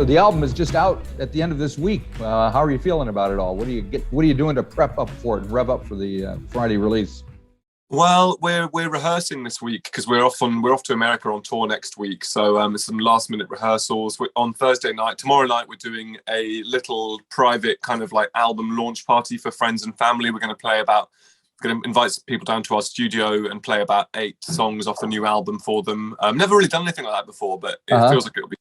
So the album is just out at the end of this week. How are you feeling about it all? What are you doing to prep up for it and rev up for the Friday release? Well, we're rehearsing this week because we're off to America on tour next week. So some last minute rehearsals. On Thursday night, tomorrow night, we're doing a little private kind of like album launch party for friends and family. We're going to invite people down to our studio and play about 8 songs off the new album for them. Never really done anything like that before, but it feels like it'll be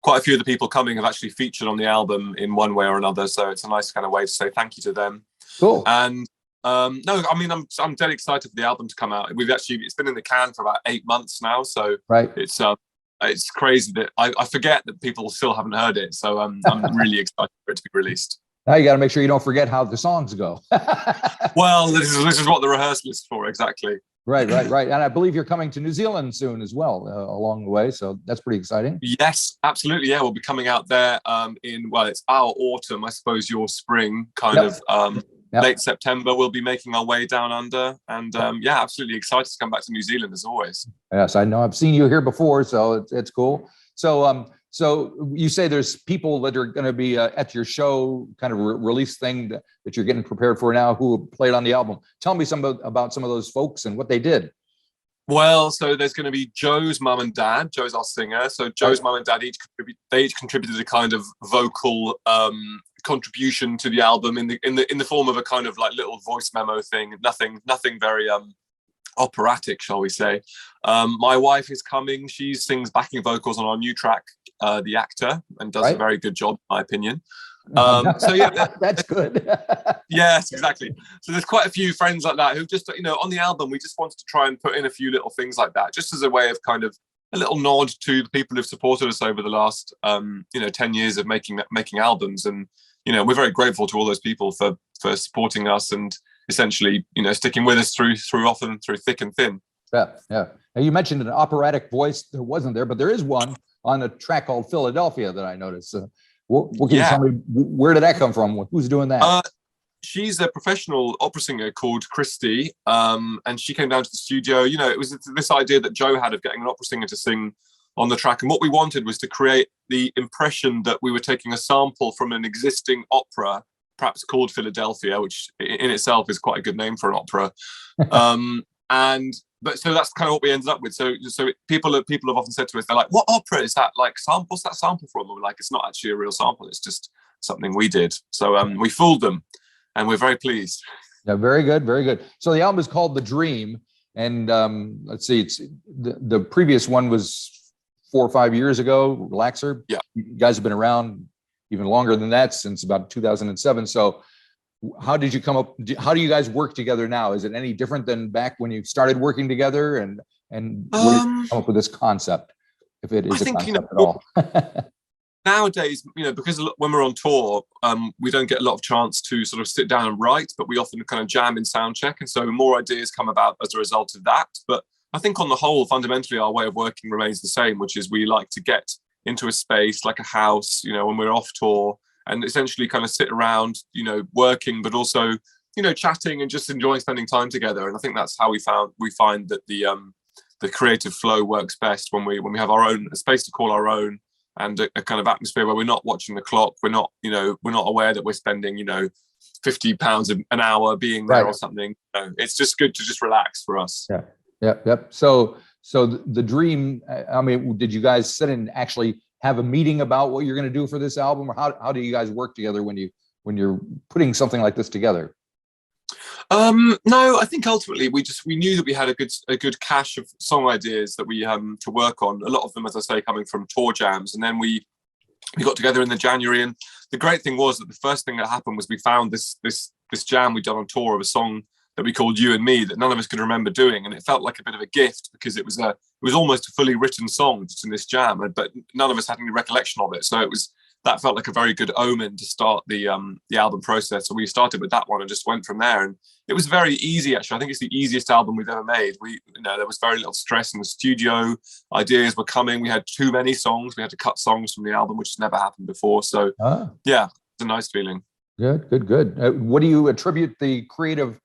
quite a few of the people coming have actually featured on the album in one way or another. So it's a nice kind of way to say thank you to them. Cool. And no, I mean, I'm dead excited for the album to come out. It's been in the can for about 8 months now. So right. It's crazy that I forget that people still haven't heard it. So I'm really excited for it to be released. Now you got to make sure you don't forget how the songs go. Well, this is what the rehearsal is for, exactly. Right. And I believe you're coming to New Zealand soon as well, along the way. So that's pretty exciting. Yes, absolutely. Yeah, we'll be coming out there it's our autumn, I suppose your spring, kind of late September. We'll be making our way down under. And absolutely excited to come back to New Zealand as always. Yes, I know. I've seen you here before, so it's cool. So you say there's people that are going to be at your show, kind of release thing that you're getting prepared for now, who played on the album. Tell me about some of those folks and what they did. Well, so there's going to be Joe's mum and dad. Joe's our singer. So Joe's mum and dad each contributed a kind of vocal contribution to the album in the form of a kind of like little voice memo thing. Nothing very operatic, shall we say. My wife is coming. She sings backing vocals on our new track, The Actor, and does a very good job, in my opinion. That's good. Yes, exactly. So there's quite a few friends like that who just, on the album, we just wanted to try and put in a few little things like that, just as a way of kind of a little nod to the people who've supported us over the last, 10 years of making albums. And, we're very grateful to all those people for supporting us and essentially, sticking with us through thick and thin. Yeah. Now you mentioned an operatic voice. There wasn't there, but there is one on a track called Philadelphia that I noticed. What can you tell me? Where did that come from? Who's doing that? She's a professional opera singer called Christy, and she came down to the studio. It was this idea that Joe had of getting an opera singer to sing on the track, and what we wanted was to create the impression that we were taking a sample from an existing opera, perhaps called Philadelphia, which in itself is quite a good name for an opera. So that's kind of what we ended up with. So people have often said to us, they're like, "What opera is that? Like, what's that sample from?" And we're like, "It's not actually a real sample. It's just something we did." So we fooled them, and we're very pleased. Yeah, very good, very good. So the album is called The Dream, and let's see, it's the previous one was 4 or 5 years ago, Relaxer. Yeah, you guys have been around even longer than that, since about 2007. So how did you come up? How do you guys work together now? Is it any different than back when you started working together? And where did you come up with this concept, if it is a concept at all? Nowadays, because when we're on tour, we don't get a lot of chance to sort of sit down and write, but we often kind of jam in sound check, and so more ideas come about as a result of that. But I think on the whole, fundamentally, our way of working remains the same, which is we like to get into a space like a house, when we're off tour, and essentially kind of sit around, working, but also, chatting and just enjoying spending time together. And I think that's how we find that the creative flow works best when we have a space to call our own, and a kind of atmosphere where we're not watching the clock. We're not aware that we're spending, £50 an hour being there or something. It's just good to just relax for us. Yeah. Yep. So the Dream, I mean, did you guys sit and actually have a meeting about what you're going to do for this album, or how do you guys work together when you're putting something like this together? No, I think ultimately we knew that we had a good cache of song ideas that we to work on. A lot of them, as I say, coming from tour jams, and then we got together in the January. And the great thing was that the first thing that happened was we found this jam we'd done on tour of a song that we called You and Me that none of us could remember doing, and it felt like a bit of a gift because it was almost a fully written song just in this jam, but none of us had any recollection of it. So that felt like a very good omen to start the album process. So we started with that one and just went from there, and it was very easy. Actually, I think it's the easiest album we've ever made. There was very little stress in the studio. Ideas were coming. We had too many songs. We had to cut songs from the album, which has never happened before. So yeah, it's a nice feeling. Good. What do you attribute the creative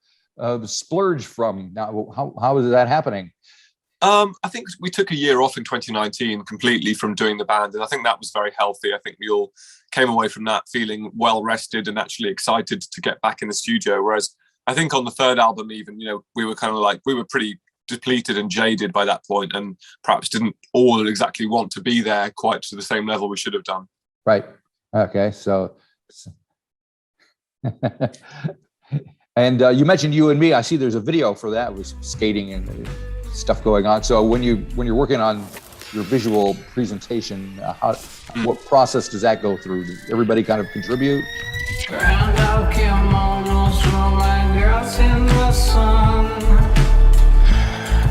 splurge from now? How is that happening? I think we took a year off in 2019 completely from doing the band, and I think that was very healthy. I think we all came away from that feeling well rested and actually excited to get back in the studio. Whereas I think on the third album, even, you know, we were kind of like, we were pretty depleted and jaded by that point, and perhaps didn't all exactly want to be there quite to the same level we should have done. Right. Okay. So, and you mentioned You and Me. I see there's a video for that with skating and stuff going on. So when you're working on your visual presentation, what process does that go through? Does everybody kind of contribute?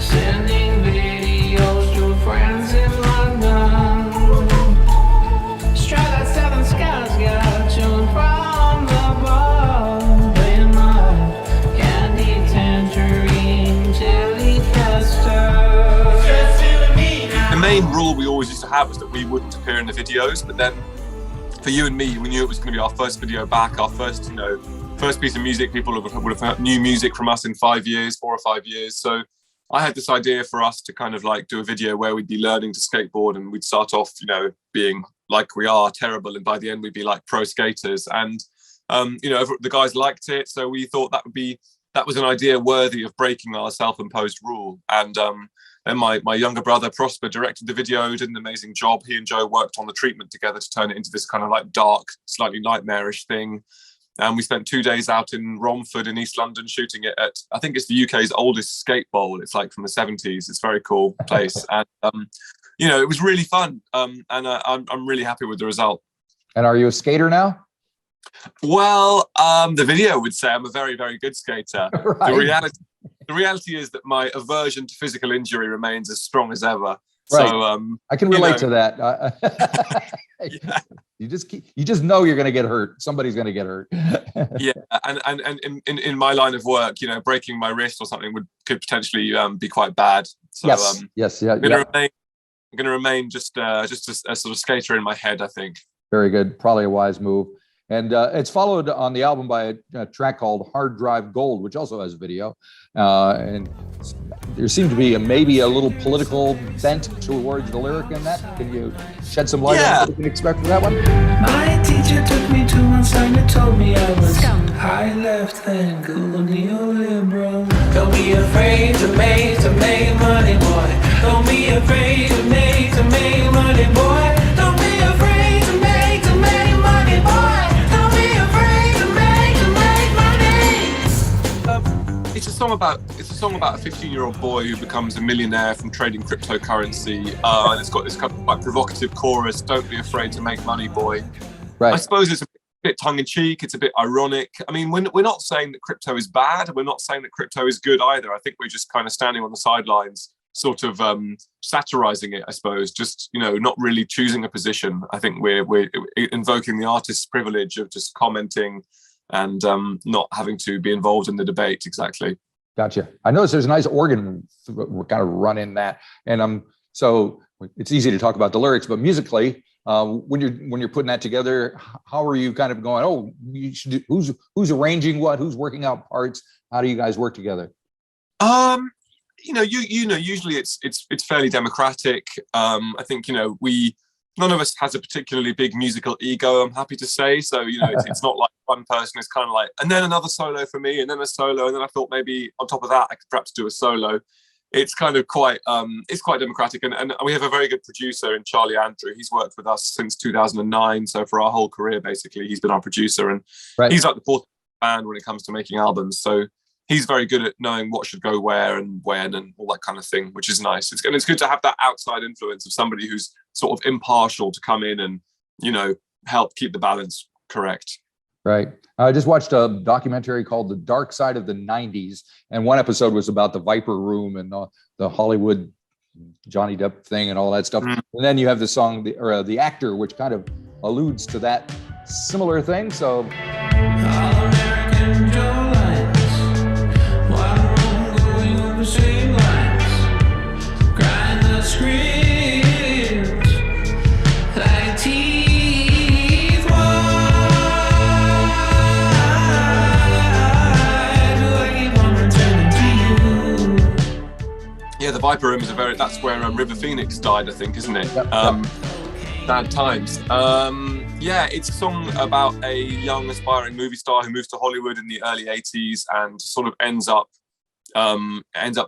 Sending videos to friends in London. Straight out southern skies, got a tune from the bar. Playing my candy tangerine jelly custard. The main rule we always used to have was that we wouldn't appear in the videos, but then for You and Me, we knew it was going to be our first video back, our first, you know, first piece of music. People would have heard new music from us in 5 years, 4 or 5 years. So I had this idea for us to kind of like do a video where we'd be learning to skateboard, and we'd start off, you know, being like we are, terrible, and by the end we'd be like pro skaters. And you know, the guys liked it, so we thought that was an idea worthy of breaking our self-imposed rule. And then my younger brother Prosper directed the video, did an amazing job. He and Joe worked on the treatment together to turn it into this kind of like dark, slightly nightmarish thing. And we spent 2 days out in Romford in East London shooting it at, I think it's the UK's oldest skate bowl. It's like from the 70s. It's a very cool place. And, you know, it was really fun. And I'm really happy with the result. And are you a skater now? Well, the video would say I'm a very, very good skater. Right. The reality is that my aversion to physical injury remains as strong as ever. Right. So I can relate to that. Yeah. You just know you're going to get hurt. Somebody's going to get hurt. Yeah, and in my line of work, you know, breaking my wrist or something could potentially be quite bad. So yes, I'm going to remain just a sort of skater in my head, I think. Very good. Probably a wise move. And it's followed on the album by a track called Hard Drive Gold, which also has video. And there seemed to be maybe a little political bent towards the lyric in that. Can you shed some light on what we can expect from that one? My teacher took me to one side and told me I was high left and cool neoliberal. Don't be afraid to make money, boy. Don't be afraid to make money, boy. Don't be afraid to make money, boy. It's a song about a 15-year-old boy who becomes a millionaire from trading cryptocurrency, and it's got this kind of quite provocative chorus. Don't be afraid to make money, boy. Right. I suppose it's a bit tongue-in-cheek. It's a bit ironic. I mean, we're not saying that crypto is bad. We're not saying that crypto is good either. I think we're just kind of standing on the sidelines, sort of satirizing it, I suppose. Just, you know, not really choosing a position. I think we're invoking the artist's privilege of just commenting and not having to be involved in the debate. Exactly. Gotcha. I noticed there's a nice organ kind of run in that, and so it's easy to talk about the lyrics, but musically, when you're putting that together, how are you kind of going? Oh, you should do, who's arranging what? Who's working out parts? How do you guys work together? You know, usually it's fairly democratic. I think, you know, none of us has a particularly big musical ego, I'm happy to say. So, you know, it's not like one person. It's kind of like, and then another solo for me, and then a solo, and then I thought maybe on top of that I could perhaps do a solo. It's kind of quite democratic, and we have a very good producer in Charlie Andrew. He's worked with us since 2009, so for our whole career basically he's been our producer, and he's like the fourth band when it comes to making albums. So he's very good at knowing what should go where and when and all that kind of thing, which is nice. It's good to have that outside influence of somebody who's sort of impartial to come in and, you know, help keep the balance correct. Right. I just watched a documentary called The Dark Side of the 90s. And one episode was about the Viper Room and the Hollywood Johnny Depp thing and all that stuff. And then you have the song, The Actor, which kind of alludes to that similar thing. So. All-American Joe lines, one room going over same lines, grind the script like teeth. Why do I keep on returning to you? Yeah, the Viper Room is that's where River Phoenix died, I think, isn't it? Yep. Bad times. Yeah, it's a song about a young aspiring movie star who moves to Hollywood in the early 80s and sort of ends up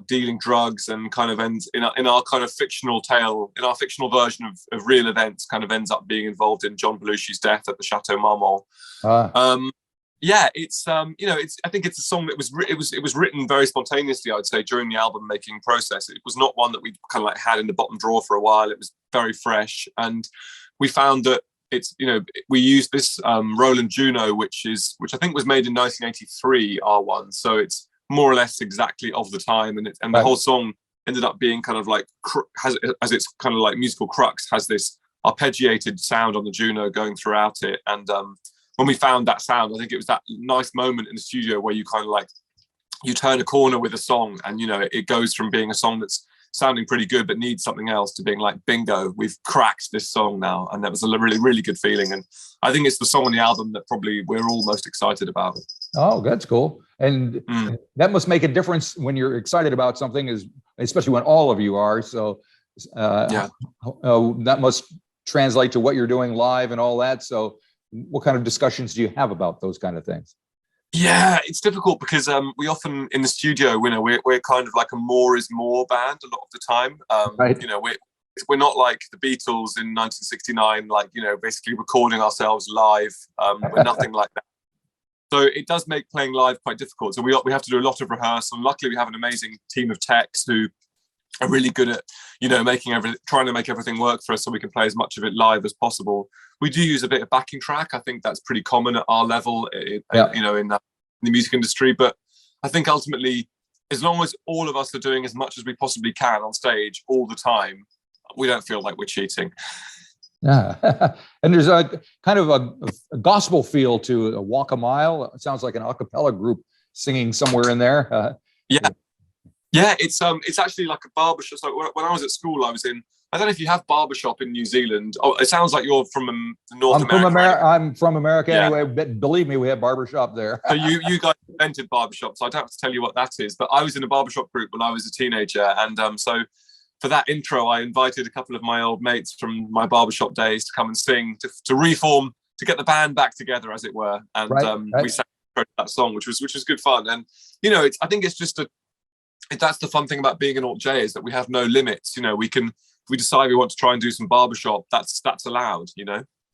dealing drugs, and kind of ends in our kind of fictional tale, in our fictional version of real events, kind of ends up being involved in John Belushi's death at the Chateau Marmont. Yeah, it's I think it's a song that was written very spontaneously, I would say, during the album making process. It was not one that we kind of like had in the bottom drawer for a while. It was very fresh, and we found that we used this Roland Juno, which I think was made in 1983 R1, so it's more or less exactly of the time, and the whole song ended up being kind of like has its kind of like musical crux, has this arpeggiated sound on the Juno going throughout it, and when we found that sound, I think it was that nice moment in the studio where you kind of like, you turn a corner with a song, and it goes from being a song that's sounding pretty good but needs something else to being like, bingo, we've cracked this song now. And that was a really, really good feeling, and I think it's the song on the album that probably we're all most excited about. Oh, that's cool. And that must make a difference when you're excited about something, especially when all of you are. So that must translate to what you're doing live and all that. So what kind of discussions do you have about those kind of things? Yeah, it's difficult because we often in the studio, we're kind of like a more is more band a lot of the time. Right. We're not like the Beatles in 1969, like basically recording ourselves live. We're nothing like that. So it does make playing live quite difficult. So we have to do a lot of rehearsal. And luckily, we have an amazing team of techs who are really good at trying to make everything work for us so we can play as much of it live as possible. We do use a bit of backing track. I think that's pretty common at our level, in the music industry. But I think ultimately, as long as all of us are doing as much as we possibly can on stage all the time, we don't feel like we're cheating. Yeah, and there's a kind of a gospel feel to a Walk a Mile. It sounds like an a cappella group singing somewhere in there. Yeah, it's actually like a barbershop. So when I was at school, I don't know if you have barbershop in New Zealand. Oh, it sounds like you're from North America. I'm from America anyway, but believe me, we have barbershop there. So you guys invented barbershop, so I don't have to tell you what that is. But I was in a barbershop group when I was a teenager, and so for that intro, I invited a couple of my old mates from my barbershop days to come and sing, to reform, to get the band back together, as it were. And we sang that song, which was good fun. And I think it's just that's the fun thing about being an alt J, is that we have no limits. If we decide we want to try and do some barbershop, that's allowed.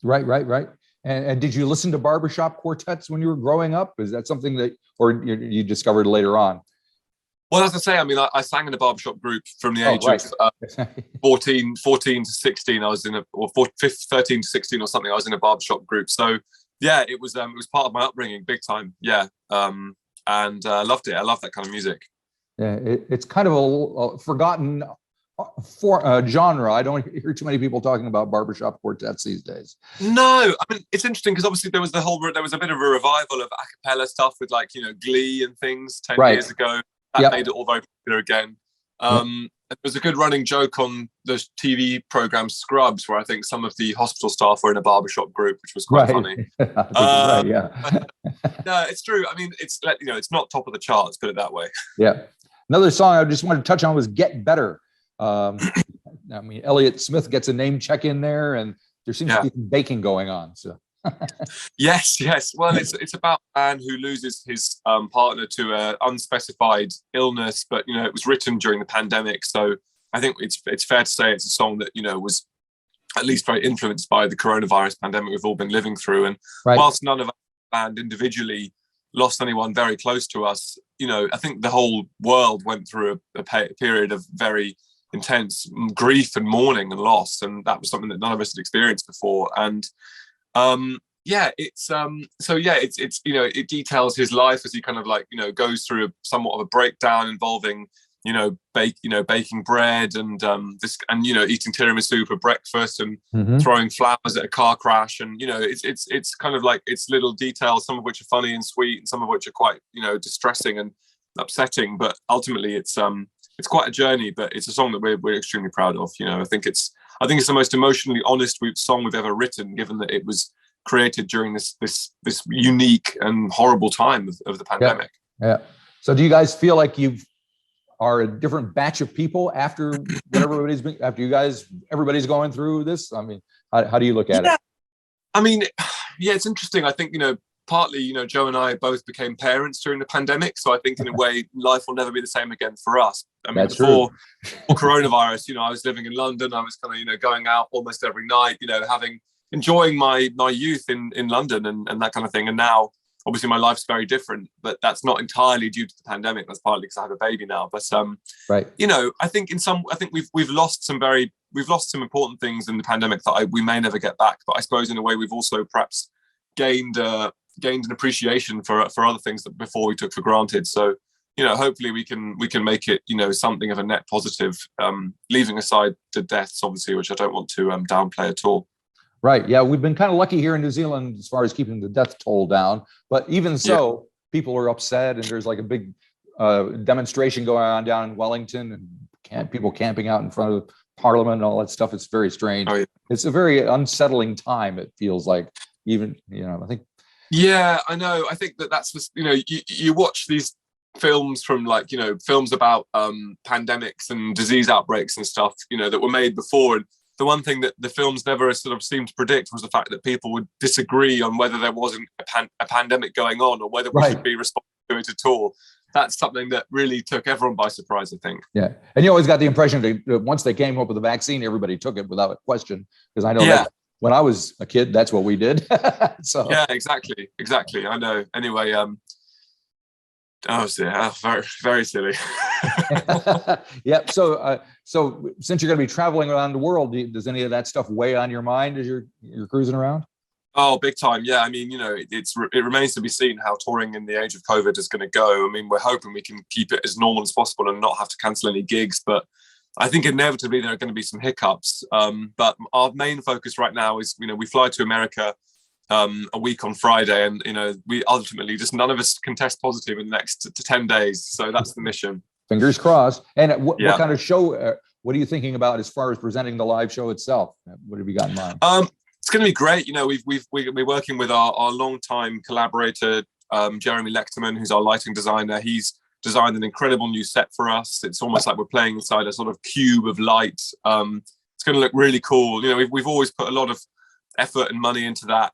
Right. And did you listen to barbershop quartets when you were growing up? Is that something that, or you discovered later on? Well, as I say, I sang in a barbershop group from the age of 14 to 16. I was in 13 to 16 or something. I was in a barbershop group. So yeah, it was part of my upbringing, big time. Yeah, and loved it. I love that kind of music. Yeah, it's kind of a forgotten genre. I don't hear too many people talking about barbershop quartets these days. No, it's interesting because obviously there was a bit of a revival of a cappella stuff with Glee and things 10 years ago. That made it all very popular again. There was a good running joke on the TV program Scrubs, where I think some of the hospital staff were in a barbershop group, which was quite funny. No, it's true. It's not top of the charts, put it that way. Yeah. Another song I just wanted to touch on was "Get Better." Elliott Smith gets a name check in there, and there seems to be some baking going on. So. Yes. Well, it's about a man who loses his partner to an unspecified illness, but it was written during the pandemic, so I think it's fair to say it's a song that was at least very influenced by the coronavirus pandemic we've all been living through. And whilst none of our band individually lost anyone very close to us, I think the whole world went through a period of very intense grief and mourning and loss, and that was something that none of us had experienced before. And it details his life as he kind of goes through somewhat of a breakdown involving baking bread and eating tiramisu for breakfast and throwing flowers at a car crash, and it's kind of like it's little details, some of which are funny and sweet and some of which are quite distressing and upsetting, but ultimately it's quite a journey, but it's a song that we're extremely proud of. I think it's the most emotionally honest song we've ever written, given that it was created during this unique and horrible time of the pandemic. Yeah. So do you guys feel like you've are a different batch of people after what everybody's going through this? I mean, how do you look at it? I mean, yeah, it's interesting. I think, partly, Joe and I both became parents during the pandemic. So I think in a way, life will never be the same again for us. I mean, before coronavirus, I was living in London. I was kind of, going out almost every night, enjoying my youth in London and that kind of thing. And now, obviously, my life's very different, but that's not entirely due to the pandemic. That's partly because I have a baby now. But right, I think we've lost some important things in the pandemic that we may never get back. But I suppose in a way we've also perhaps gained an appreciation for other things that before we took for granted. So hopefully we can make it something of a net positive, leaving aside the deaths, obviously, which I don't want to downplay at all. Right. Yeah, we've been kind of lucky here in New Zealand as far as keeping the death toll down. But even so, people are upset, and there's like a big demonstration going on down in Wellington, and people camping out in front of Parliament and all that stuff. It's very strange. Oh, yeah. It's a very unsettling time, it feels like. Even, I think. Yeah, I know. I think that's just, you watch these films from films about pandemics and disease outbreaks and stuff, that were made before. And the one thing that the films never sort of seemed to predict was the fact that people would disagree on whether there wasn't a pandemic going on or whether we should be responsible to it at all. That's something that really took everyone by surprise, I think. Yeah. And you always got the impression that once they came up with a vaccine, everybody took it without a question. Because I know that when I was a kid, that's what we did. So yeah, exactly. I know. Anyway, very, very silly. Yeah. So since you're going to be traveling around the world, does any of that stuff weigh on your mind as you're cruising around? Oh, big time. Yeah. I mean, it remains to be seen how touring in the age of COVID is going to go. I mean, we're hoping we can keep it as normal as possible and not have to cancel any gigs, but I think inevitably there are going to be some hiccups. But our main focus right now is, we fly to America a week on Friday, and we ultimately just none of us can test positive in the next 10 days. So that's the mission. Fingers crossed. And what kind of show? What are you thinking about as far as presenting the live show itself? What have you got in mind? It's going to be great. We're working with our longtime collaborator, Jeremy Lechterman, who's our lighting designer. He's designed an incredible new set for us. It's almost like we're playing inside a sort of cube of light. It's going to look really cool. We've always put a lot of effort and money into that,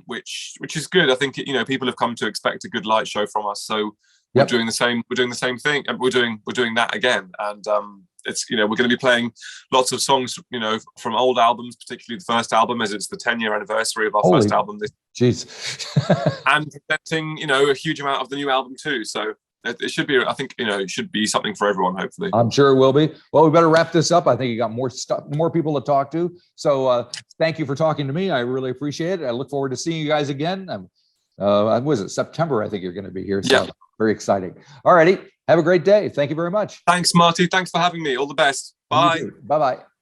which is good. I think people have come to expect a good light show from us. So we're doing the same. We're doing the same thing, and we're doing that again. And it's we're going to be playing lots of songs from old albums, particularly the first album, as it's the 10-year anniversary of our first album. Jeez. And presenting a huge amount of the new album too. So it should be, I think, it should be something for everyone, hopefully. I'm sure it will be. Well, we better wrap this up. I think you got more people to talk to. So thank you for talking to me. I really appreciate it. I look forward to seeing you guys again. Was it September? I think you're going to be here. So very exciting. All righty. Have a great day. Thank you very much. Thanks, Marty. Thanks for having me. All the best. Bye. Bye-bye.